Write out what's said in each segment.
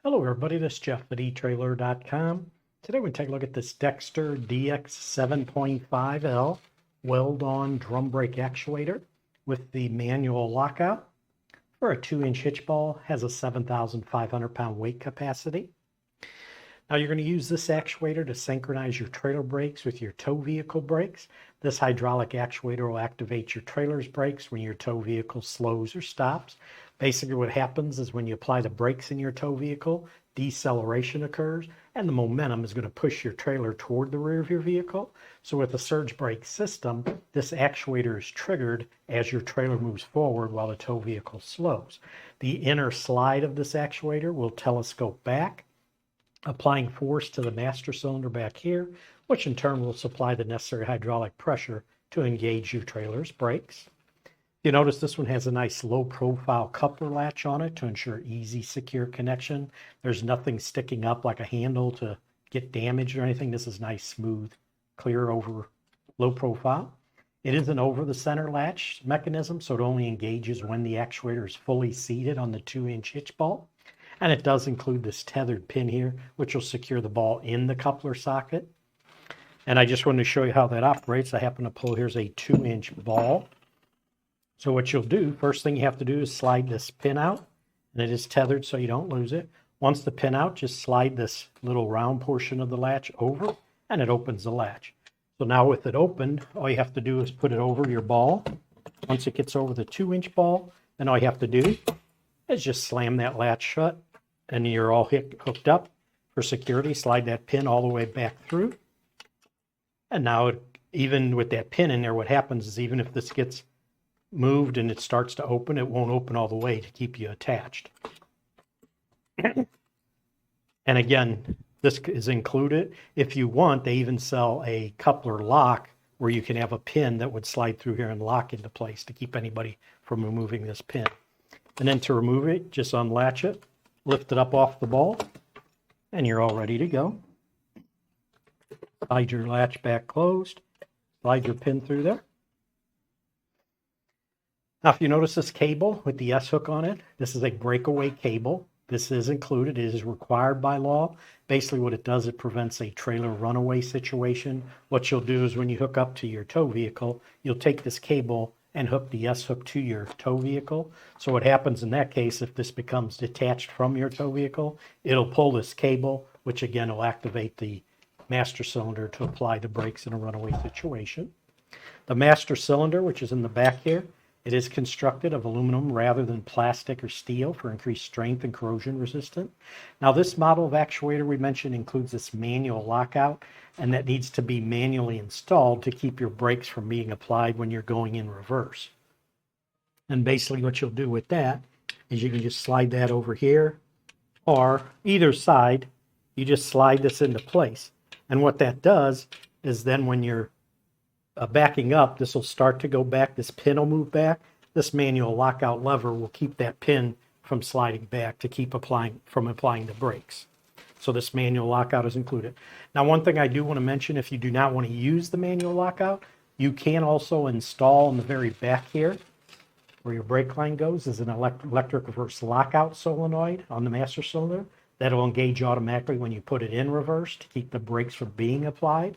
Hello everybody, this is Jeff at etrailer.com. Today we're going to take a look at this Dexter DX7.5L Weld-On drum brake actuator with the manual lockout for a 2-inch hitch ball. Has a 7,500 pound weight capacity. Now you're going to use this actuator to synchronize your trailer brakes with your tow vehicle brakes. This hydraulic actuator will activate your trailer's brakes when your tow vehicle slows or stops. Basically what happens is when you apply the brakes in your tow vehicle, deceleration occurs and the momentum is going to push your trailer toward the rear of your vehicle. So with a surge brake system, this actuator is triggered as your trailer moves forward while the tow vehicle slows. The inner slide of this actuator will telescope back, applying force to the master cylinder back here, which in turn will supply the necessary hydraulic pressure to engage your trailer's brakes. You notice this one has a nice low profile coupler latch on it to ensure easy, secure connection. There's nothing sticking up like a handle to get damaged or anything. This is nice, smooth, clear over low profile. It is an over the center latch mechanism, so it only engages when the actuator is fully seated on the 2-inch hitch ball. And it does include this tethered pin here, which will secure the ball in the coupler socket. And I just wanted to show you how that operates. I happen to pull, here's a 2-inch ball. So what you'll do, first thing you have to do is slide this pin out, and it is tethered so you don't lose it. Once the pin out, just slide this little round portion of the latch over, and it opens the latch. So now with it opened, all you have to do is put it over your ball. Once it gets over the 2-inch ball, then all you have to do is just slam that latch shut, and you're all hooked up for security. Slide that pin all the way back through. And now, even with that pin in there, what happens is even if this gets moved and it starts to open, it won't open all the way to keep you attached. And again, this is included. If you want, they even sell a coupler lock where you can have a pin that would slide through here and lock into place to keep anybody from removing this pin. And then to remove it, just unlatch it, lift it up off the ball, and you're all ready to go. Slide your latch back closed, slide your pin through there. Now, if you notice this cable with the S-hook on it, this is a breakaway cable. This is included. It is required by law. Basically, what it does, it prevents a trailer runaway situation. What you'll do is when you hook up to your tow vehicle, you'll take this cable and hook the S-hook to your tow vehicle. So what happens in that case, if this becomes detached from your tow vehicle, it'll pull this cable, which again will activate the master cylinder to apply the brakes in a runaway situation. The master cylinder, which is in the back here, it is constructed of aluminum rather than plastic or steel for increased strength and corrosion resistant. Now this model of actuator we mentioned includes this manual lockout, and that needs to be manually installed to keep your brakes from being applied when you're going in reverse. And basically what you'll do with that is you can just slide that over here, or either side, you just slide this into place. And what that does is then when you're backing up, this will start to go back. This pin will move back. This manual lockout lever will keep that pin from sliding back to keep applying the brakes. So this manual lockout is included. Now, one thing I do want to mention, if you do not want to use the manual lockout, you can also install in the very back here, where your brake line goes, is an electric reverse lockout solenoid on the master cylinder that will engage automatically when you put it in reverse to keep the brakes from being applied.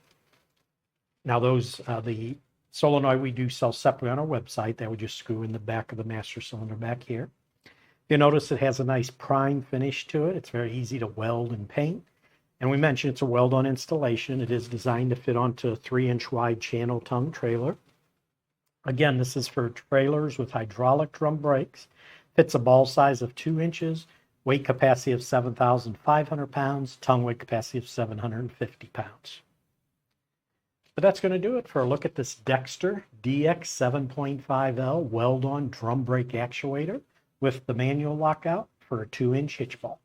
Now those, the solenoid we do sell separately on our website. That would just screw in the back of the master cylinder back here. You notice it has a nice prime finish to it. It's very easy to weld and paint. And we mentioned it's a Weld-On installation. It is designed to fit onto a 3-inch wide channel tongue trailer. Again, this is for trailers with hydraulic drum brakes. Fits a ball size of 2 inches, weight capacity of 7,500 pounds, tongue weight capacity of 750 pounds. But that's going to do it for a look at this Dexter DX7.5L Weld-On drum brake actuator with the manual lockout for a 2-inch hitch ball.